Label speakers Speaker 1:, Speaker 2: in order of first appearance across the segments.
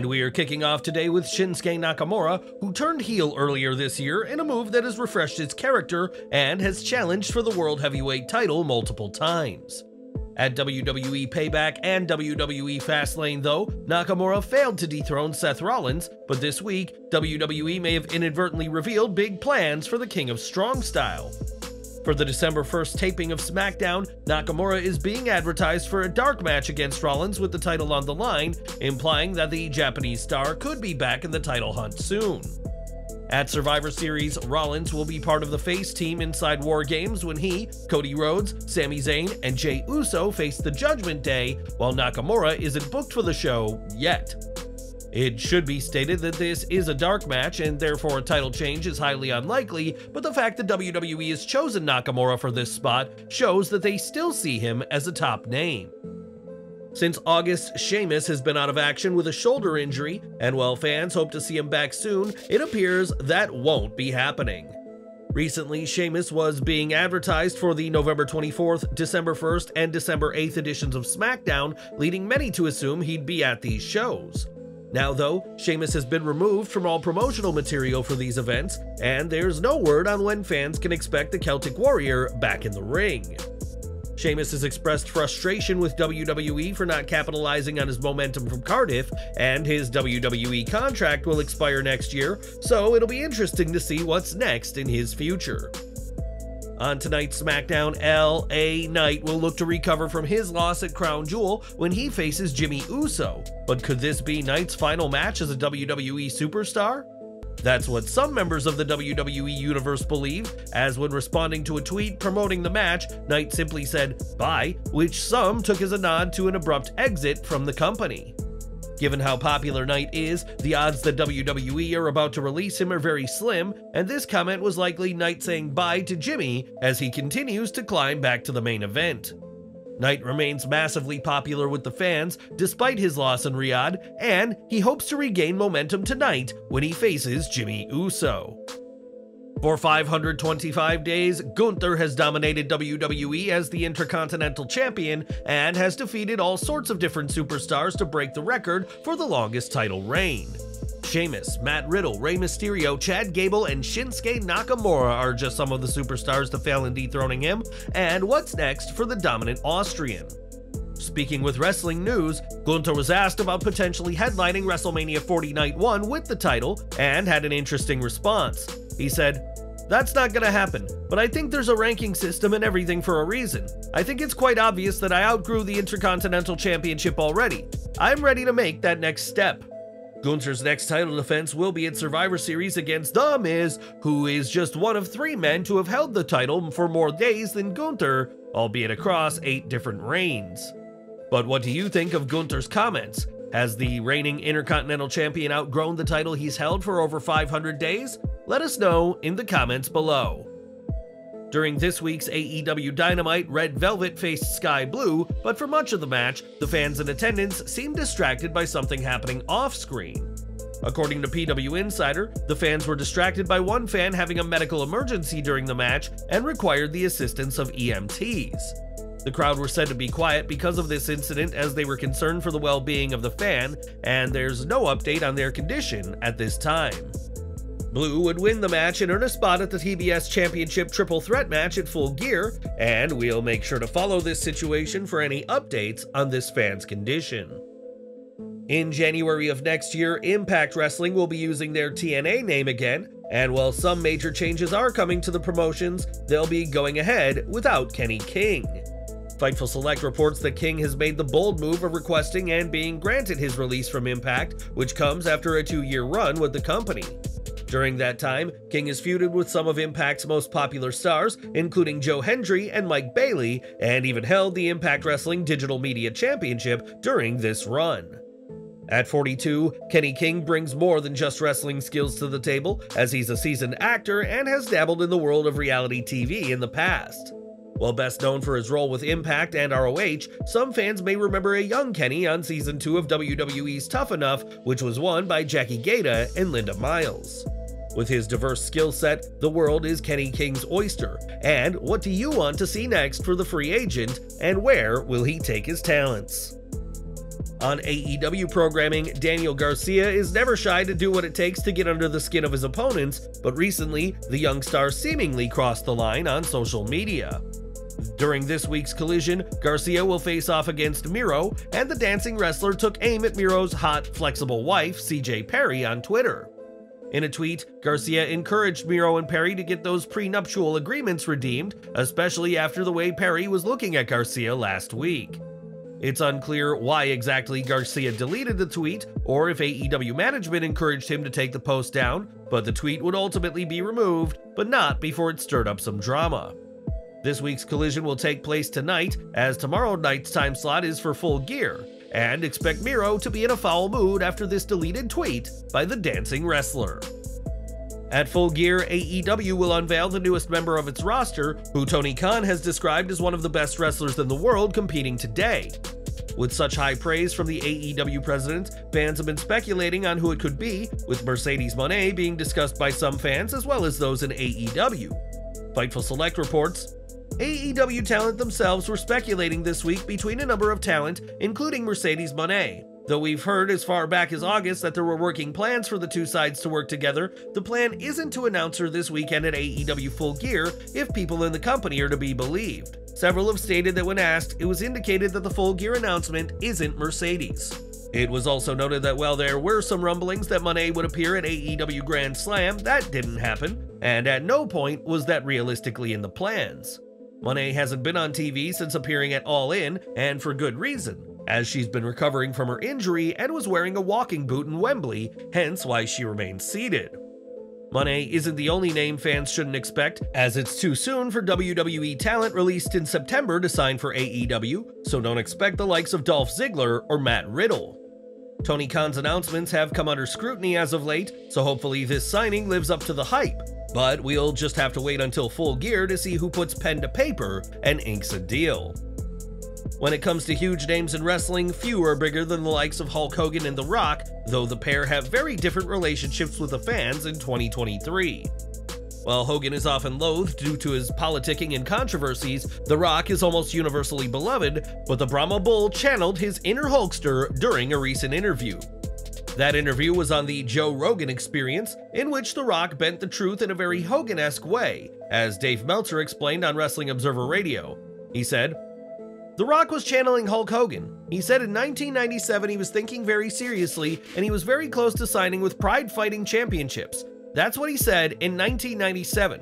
Speaker 1: And we are kicking off today with Shinsuke Nakamura, who turned heel earlier this year in a move that has refreshed his character and has challenged for the World Heavyweight title multiple times. At WWE Payback and WWE Fastlane though, Nakamura failed to dethrone Seth Rollins, but this week, WWE may have inadvertently revealed big plans for the King of Strong Style. For the December 1st taping of SmackDown, Nakamura is being advertised for a dark match against Rollins with the title on the line, implying that the Japanese star could be back in the title hunt soon. At Survivor Series, Rollins will be part of the face team inside Wargames when he, Cody Rhodes, Sami Zayn, and Jey Uso face the Judgment Day, while Nakamura isn't booked for the show yet. It should be stated that this is a dark match and therefore a title change is highly unlikely, but the fact that WWE has chosen Nakamura for this spot shows that they still see him as a top name. Since August, Sheamus has been out of action with a shoulder injury, and while fans hope to see him back soon, it appears that won't be happening. Recently, Sheamus was being advertised for the November 24th, December 1st, and December 8th editions of SmackDown, leading many to assume he'd be at these shows. Now though, Sheamus has been removed from all promotional material for these events, and there's no word on when fans can expect the Celtic Warrior back in the ring. Sheamus has expressed frustration with WWE for not capitalizing on his momentum from Cardiff, and his WWE contract will expire next year, so it'll be interesting to see what's next in his future. On tonight's SmackDown, LA Knight will look to recover from his loss at Crown Jewel when he faces Jimmy Uso. But could this be Knight's final match as a WWE superstar? That's what some members of the WWE Universe believe, as when responding to a tweet promoting the match, Knight simply said, "Bye," which some took as a nod to an abrupt exit from the company. Given how popular Knight is, the odds that WWE are about to release him are very slim, and this comment was likely Knight saying bye to Jimmy as he continues to climb back to the main event. Knight remains massively popular with the fans despite his loss in Riyadh, and he hopes to regain momentum tonight when he faces Jimmy Uso. For 525 days, Gunther has dominated WWE as the Intercontinental Champion and has defeated all sorts of different superstars to break the record for the longest title reign. Sheamus, Matt Riddle, Rey Mysterio, Chad Gable, and Shinsuke Nakamura are just some of the superstars to fail in dethroning him, and what's next for the dominant Austrian? Speaking with wrestling news, Gunther was asked about potentially headlining WrestleMania 40 Night 1 with the title, and had an interesting response. He said, "That's not gonna happen, but I think there's a ranking system and everything for a reason. I think it's quite obvious that I outgrew the Intercontinental Championship already. I'm ready to make that next step." Gunther's next title defense will be at Survivor Series against The Miz, who is just one of 3 men to have held the title for more days than Gunther, albeit across 8 different reigns. But what do you think of Gunther's comments? Has the reigning Intercontinental Champion outgrown the title he's held for over 500 days? Let us know in the comments below. During this week's AEW Dynamite, Red Velvet faced Sky Blue, but for much of the match, the fans in attendance seemed distracted by something happening off-screen. According to PW Insider, the fans were distracted by one fan having a medical emergency during the match and required the assistance of EMTs. The crowd were said to be quiet because of this incident as they were concerned for the well-being of the fan, and there's no update on their condition at this time. Blue would win the match and earn a spot at the TBS Championship Triple Threat match at Full Gear, and we'll make sure to follow this situation for any updates on this fan's condition. In January of next year, Impact Wrestling will be using their TNA name again, and while some major changes are coming to the promotions, they'll be going ahead without Kenny King. Fightful Select reports that King has made the bold move of requesting and being granted his release from Impact, which comes after a 2-year run with the company. During that time, King has feuded with some of Impact's most popular stars, including Joe Hendry and Mike Bailey, and even held the Impact Wrestling Digital Media Championship during this run. At 42, Kenny King brings more than just wrestling skills to the table, as he's a seasoned actor and has dabbled in the world of reality TV in the past. While best known for his role with Impact and ROH, some fans may remember a young Kenny on Season 2 of WWE's Tough Enough, which was won by Jackie Gaeta and Linda Miles. With his diverse skill set, the world is Kenny King's oyster. And what do you want to see next for the free agent, and where will he take his talents? On AEW programming, Daniel Garcia is never shy to do what it takes to get under the skin of his opponents, but recently, the young star seemingly crossed the line on social media. During this week's Collision, Garcia will face off against Miro, and the dancing wrestler took aim at Miro's hot, flexible wife, CJ Perry, on Twitter. In a tweet, Garcia encouraged Miro and Perry to get those prenuptial agreements redeemed, especially after the way Perry was looking at Garcia last week. It's unclear why exactly Garcia deleted the tweet, or if AEW management encouraged him to take the post down, but the tweet would ultimately be removed, but not before it stirred up some drama. This week's Collision will take place tonight, as tomorrow night's time slot is for Full Gear, and expect Miro to be in a foul mood after this deleted tweet by the dancing wrestler. At Full Gear, AEW will unveil the newest member of its roster, who Tony Khan has described as one of the best wrestlers in the world competing today. With such high praise from the AEW president, fans have been speculating on who it could be, with Mercedes Moné being discussed by some fans as well as those in AEW. Fightful Select reports, AEW talent themselves were speculating this week between a number of talent, including Mercedes Moné. Though we've heard as far back as August that there were working plans for the two sides to work together, the plan isn't to announce her this weekend at AEW Full Gear if people in the company are to be believed. Several have stated that when asked, it was indicated that the Full Gear announcement isn't Mercedes. It was also noted that while there were some rumblings that Moné would appear at AEW Grand Slam, that didn't happen, and at no point was that realistically in the plans. Moné hasn't been on TV since appearing at All In, and for good reason, as she's been recovering from her injury and was wearing a walking boot in Wembley, hence why she remains seated. Moné isn't the only name fans shouldn't expect, as it's too soon for WWE talent released in September to sign for AEW, so don't expect the likes of Dolph Ziggler or Matt Riddle. Tony Khan's announcements have come under scrutiny as of late, so hopefully this signing lives up to the hype. But we'll just have to wait until Full Gear to see who puts pen to paper and inks a deal. When it comes to huge names in wrestling, few are bigger than the likes of Hulk Hogan and The Rock, though the pair have very different relationships with the fans in 2023. While Hogan is often loathed due to his politicking and controversies, The Rock is almost universally beloved, but the Brahma Bull channeled his inner Hulkster during a recent interview. That interview was on the Joe Rogan Experience, in which The Rock bent the truth in a very Hogan-esque way, as Dave Meltzer explained on Wrestling Observer Radio. He said, "The Rock was channeling Hulk Hogan. He said in 1997 he was thinking very seriously, and he was very close to signing with Pride Fighting Championships. That's what he said in 1997.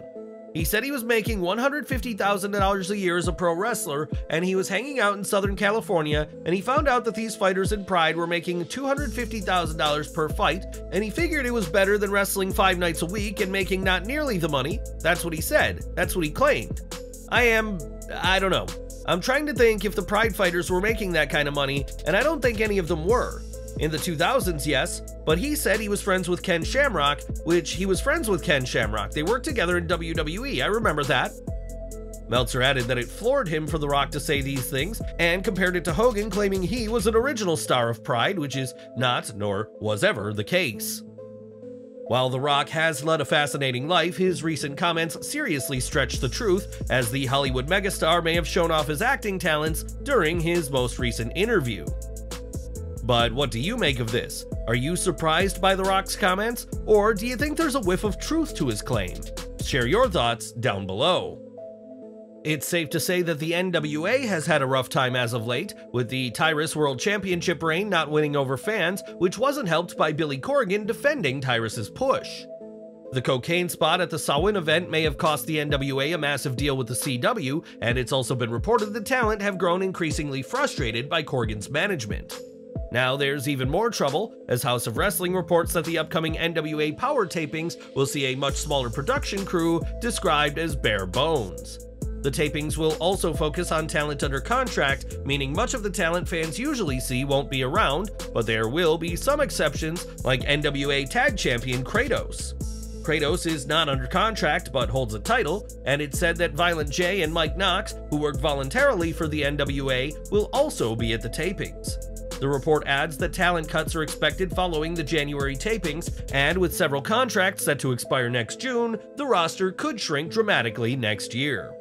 Speaker 1: He said he was making $150,000 a year as a pro wrestler, and he was hanging out in Southern California, and he found out that these fighters in Pride were making $250,000 per fight, and he figured it was better than wrestling 5 nights a week and making not nearly the money. That's what he said. That's what he claimed. I don't know. I'm trying to think if the Pride fighters were making that kind of money, and I don't think any of them were. In the 2000s, yes, but he said he was friends with Ken Shamrock, which he was friends with Ken Shamrock. They worked together in WWE, I remember that." Meltzer added that it floored him for The Rock to say these things, and compared it to Hogan claiming he was an original star of Pride, which is not, nor was ever, the case. While The Rock has led a fascinating life, his recent comments seriously stretch the truth, as the Hollywood megastar may have shown off his acting talents during his most recent interview. But what do you make of this? Are you surprised by The Rock's comments, or do you think there's a whiff of truth to his claim? Share your thoughts down below. It's safe to say that the NWA has had a rough time as of late, with the Tyrus World Championship reign not winning over fans, which wasn't helped by Billy Corgan defending Tyrus's push. The cocaine spot at the Samhain event may have cost the NWA a massive deal with the CW, and it's also been reported that talent have grown increasingly frustrated by Corgan's management. Now there's even more trouble, as House of Wrestling reports that the upcoming NWA Power tapings will see a much smaller production crew described as bare bones. The tapings will also focus on talent under contract, meaning much of the talent fans usually see won't be around, but there will be some exceptions, like NWA Tag Champion Kratos. Kratos is not under contract but holds a title, and it's said that Violent J and Mike Knox, who worked voluntarily for the NWA, will also be at the tapings. The report adds that talent cuts are expected following the January tapings, and with several contracts set to expire next June, the roster could shrink dramatically next year.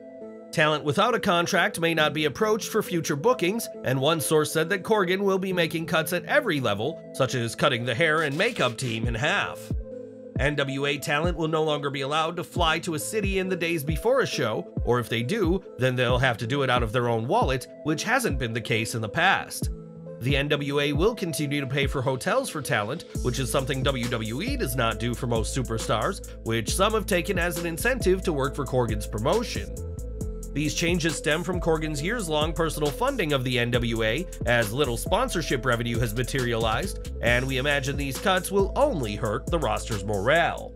Speaker 1: Talent without a contract may not be approached for future bookings, and one source said that Corgan will be making cuts at every level, such as cutting the hair and makeup team in half. NWA talent will no longer be allowed to fly to a city in the days before a show, or if they do, then they'll have to do it out of their own wallet, which hasn't been the case in the past. The NWA will continue to pay for hotels for talent, which is something WWE does not do for most superstars, which some have taken as an incentive to work for Corgan's promotion. These changes stem from Corgan's years-long personal funding of the NWA, as little sponsorship revenue has materialized, and we imagine these cuts will only hurt the roster's morale.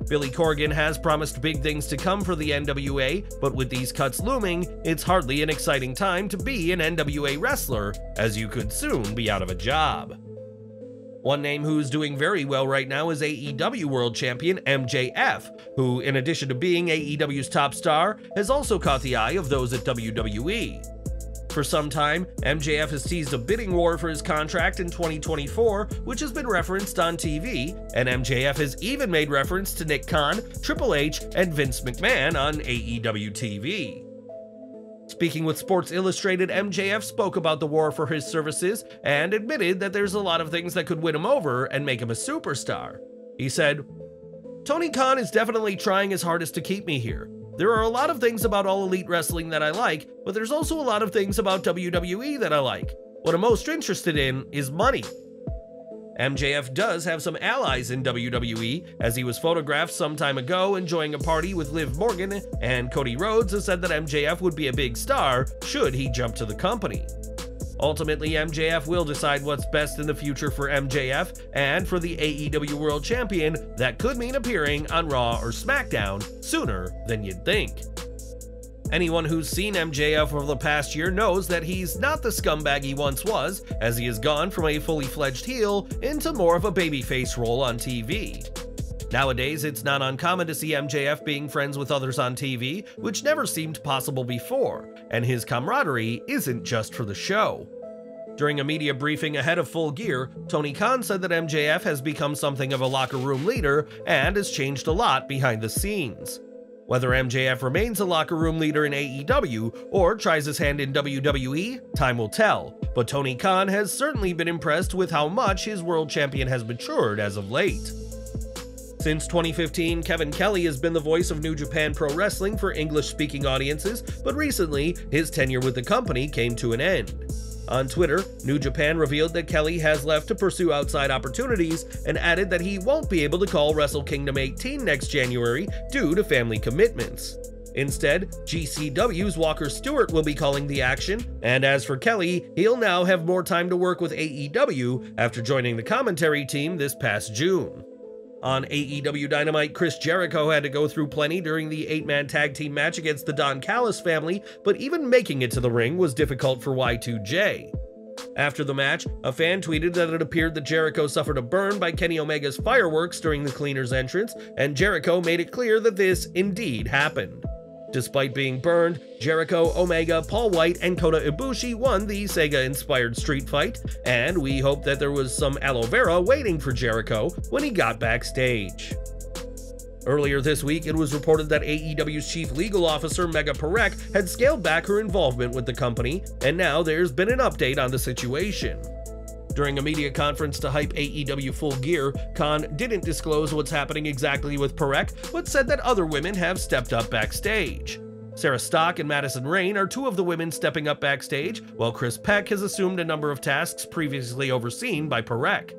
Speaker 1: Billy Corgan has promised big things to come for the NWA, but with these cuts looming, it's hardly an exciting time to be an NWA wrestler, as you could soon be out of a job. One name who's doing very well right now is AEW World Champion MJF, who, in addition to being AEW's top star, has also caught the eye of those at WWE. For some time, MJF has teased a bidding war for his contract in 2024, which has been referenced on TV, and MJF has even made reference to Nick Khan, Triple H, and Vince McMahon on AEW TV. Speaking with Sports Illustrated, MJF spoke about the war for his services and admitted that there's a lot of things that could win him over and make him a superstar. He said, "Tony Khan is definitely trying his hardest to keep me here. There are a lot of things about All Elite Wrestling that I like, but there's also a lot of things about WWE that I like. What I'm most interested in is money." MJF does have some allies in WWE, as he was photographed some time ago enjoying a party with Liv Morgan, and Cody Rhodes has said that MJF would be a big star should he jump to the company. Ultimately, MJF will decide what's best in the future for MJF, and for the AEW World Champion, that could mean appearing on Raw or SmackDown sooner than you'd think. Anyone who's seen MJF over the past year knows that he's not the scumbag he once was, as he has gone from a fully fledged heel into more of a babyface role on TV. Nowadays, it's not uncommon to see MJF being friends with others on TV, which never seemed possible before, and his camaraderie isn't just for the show. During a media briefing ahead of Full Gear, Tony Khan said that MJF has become something of a locker room leader and has changed a lot behind the scenes. Whether MJF remains a locker room leader in AEW or tries his hand in WWE, time will tell, but Tony Khan has certainly been impressed with how much his world champion has matured as of late. Since 2015, Kevin Kelly has been the voice of New Japan Pro Wrestling for English-speaking audiences, but recently, his tenure with the company came to an end. On Twitter, New Japan revealed that Kelly has left to pursue outside opportunities and added that he won't be able to call Wrestle Kingdom 18 next January due to family commitments. Instead, GCW's Walker Stewart will be calling the action, and as for Kelly, he'll now have more time to work with AEW after joining the commentary team this past June. On AEW Dynamite, Chris Jericho had to go through plenty during the 8-man tag team match against the Don Callis family, but even making it to the ring was difficult for Y2J. After the match, a fan tweeted that it appeared that Jericho suffered a burn by Kenny Omega's fireworks during the Cleaner's entrance, and Jericho made it clear that this indeed happened. Despite being burned, Jericho, Omega, Paul White, and Kota Ibushi won the Sega-inspired street fight, and we hope that there was some aloe vera waiting for Jericho when he got backstage. Earlier this week, it was reported that AEW's chief legal officer, Megha Parekh, had scaled back her involvement with the company, and now there's been an update on the situation. During a media conference to hype AEW Full Gear, Khan didn't disclose what's happening exactly with Parekh, but said that other women have stepped up backstage. Sarah Stock and Madison Rayne are two of the women stepping up backstage, while Chris Peck has assumed a number of tasks previously overseen by Parekh.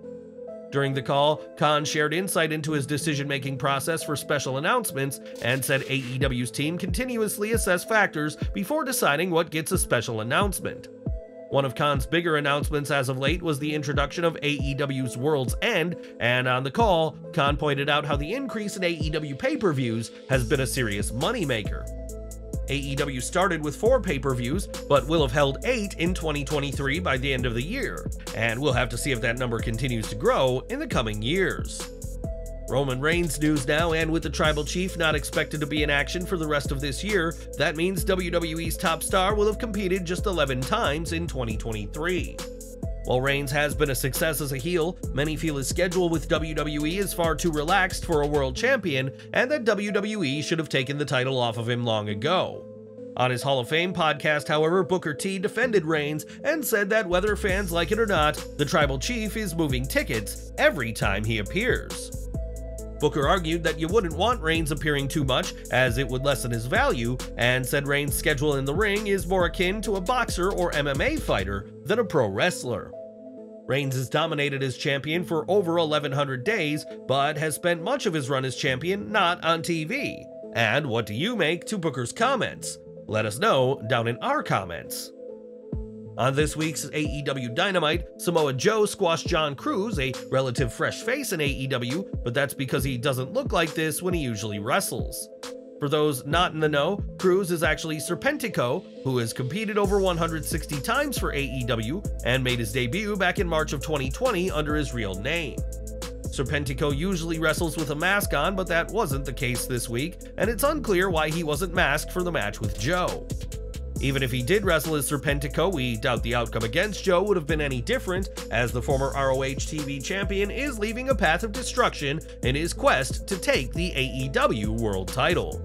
Speaker 1: During the call, Khan shared insight into his decision-making process for special announcements and said AEW's team continuously assess factors before deciding what gets a special announcement. One of Khan's bigger announcements as of late was the introduction of AEW's World's End, and on the call, Khan pointed out how the increase in AEW pay-per-views has been a serious moneymaker. AEW started with 4 pay-per-views, but will have held 8 in 2023 by the end of the year, and we'll have to see if that number continues to grow in the coming years. Roman Reigns news now, and with the Tribal Chief not expected to be in action for the rest of this year, that means WWE's top star will have competed just 11 times in 2023. While Reigns has been a success as a heel, many feel his schedule with WWE is far too relaxed for a world champion, and that WWE should have taken the title off of him long ago. On his Hall of Fame podcast, however, Booker T defended Reigns and said that whether fans like it or not, the Tribal Chief is moving tickets every time he appears. Booker argued that you wouldn't want Reigns appearing too much, as it would lessen his value, and said Reigns' schedule in the ring is more akin to a boxer or MMA fighter than a pro wrestler. Reigns has dominated as champion for over 1,100 days, but has spent much of his run as champion not on TV. And what do you make to Booker's comments? Let us know down in our comments. On this week's AEW Dynamite, Samoa Joe squashed John Cruz, a relative fresh face in AEW, but that's because he doesn't look like this when he usually wrestles. For those not in the know, Cruz is actually Serpentico, who has competed over 160 times for AEW and made his debut back in March of 2020 under his real name. Serpentico usually wrestles with a mask on, but that wasn't the case this week, and it's unclear why he wasn't masked for the match with Joe. Even if he did wrestle as Serpentico, we doubt the outcome against Joe would have been any different, as the former ROH TV champion is leaving a path of destruction in his quest to take the AEW World title.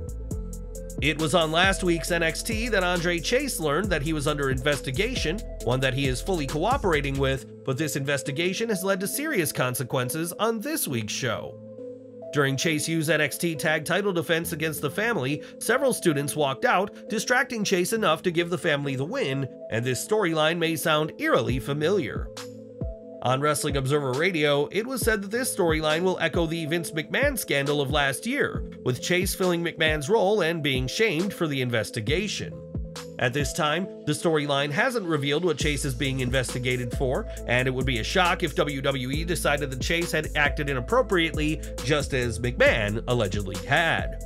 Speaker 1: It was on last week's NXT that Andre Chase learned that he was under investigation, one that he is fully cooperating with, but this investigation has led to serious consequences on this week's show. During Chase U's NXT tag title defense against the family, several students walked out, distracting Chase enough to give the family the win, and this storyline may sound eerily familiar. On Wrestling Observer Radio, it was said that this storyline will echo the Vince McMahon scandal of last year, with Chase filling McMahon's role and being shamed for the investigation. At this time, the storyline hasn't revealed what Chase is being investigated for, and it would be a shock if WWE decided that Chase had acted inappropriately, just as McMahon allegedly had.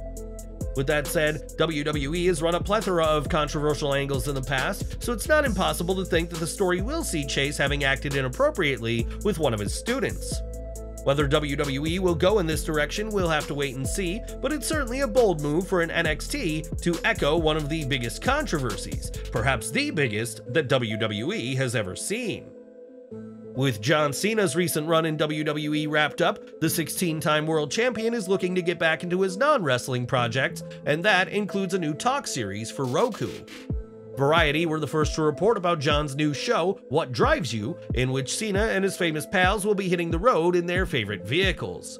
Speaker 1: With that said, WWE has run a plethora of controversial angles in the past, so it's not impossible to think that the story will see Chase having acted inappropriately with one of his students. Whether WWE will go in this direction, we'll have to wait and see, but it's certainly a bold move for an NXT to echo one of the biggest controversies, perhaps the biggest that WWE has ever seen. With John Cena's recent run in WWE wrapped up, the 16-time world champion is looking to get back into his non-wrestling projects, and that includes a new talk series for Roku. Variety were the first to report about John's new show, What Drives You, in which Cena and his famous pals will be hitting the road in their favorite vehicles.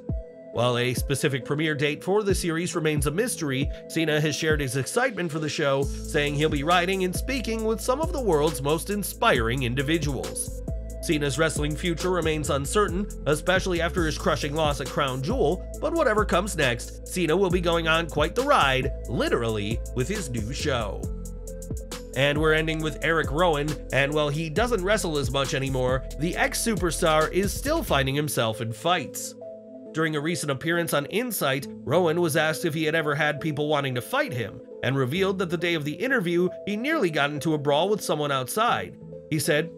Speaker 1: While a specific premiere date for the series remains a mystery, Cena has shared his excitement for the show, saying he'll be riding and speaking with some of the world's most inspiring individuals. Cena's wrestling future remains uncertain, especially after his crushing loss at Crown Jewel, but whatever comes next, Cena will be going on quite the ride, literally, with his new show. And we're ending with Eric Rowan, and while he doesn't wrestle as much anymore, the ex-superstar is still finding himself in fights. During a recent appearance on Insight, Rowan was asked if he had ever had people wanting to fight him, and revealed that the day of the interview, he nearly got into a brawl with someone outside. He said,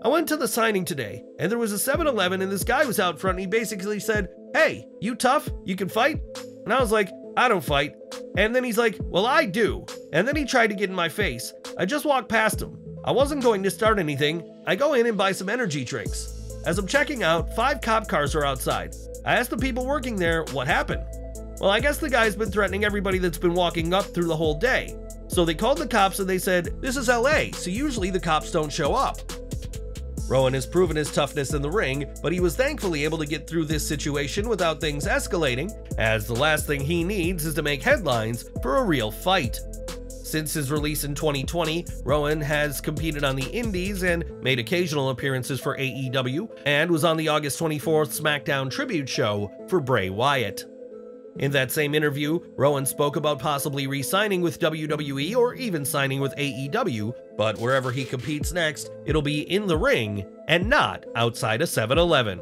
Speaker 1: "I went to the signing today, and there was a 7-Eleven and this guy was out front and he basically said, 'Hey, you tough? You can fight?' And I was like, 'I don't fight.' And then he's like, 'Well, I do.' And then he tried to get in my face. I just walked past him. I wasn't going to start anything. I go in and buy some energy drinks. As I'm checking out, 5 cop cars are outside. I asked the people working there what happened. Well, I guess the guy's been threatening everybody that's been walking up through the whole day. So they called the cops and they said, 'This is LA, so usually the cops don't show up.'" Rowan has proven his toughness in the ring, but he was thankfully able to get through this situation without things escalating, as the last thing he needs is to make headlines for a real fight. Since his release in 2020, Rowan has competed on the Indies and made occasional appearances for AEW, and was on the August 24th SmackDown tribute show for Bray Wyatt. In that same interview, Rowan spoke about possibly re-signing with WWE or even signing with AEW, but wherever he competes next, it'll be in the ring and not outside a 7-Eleven.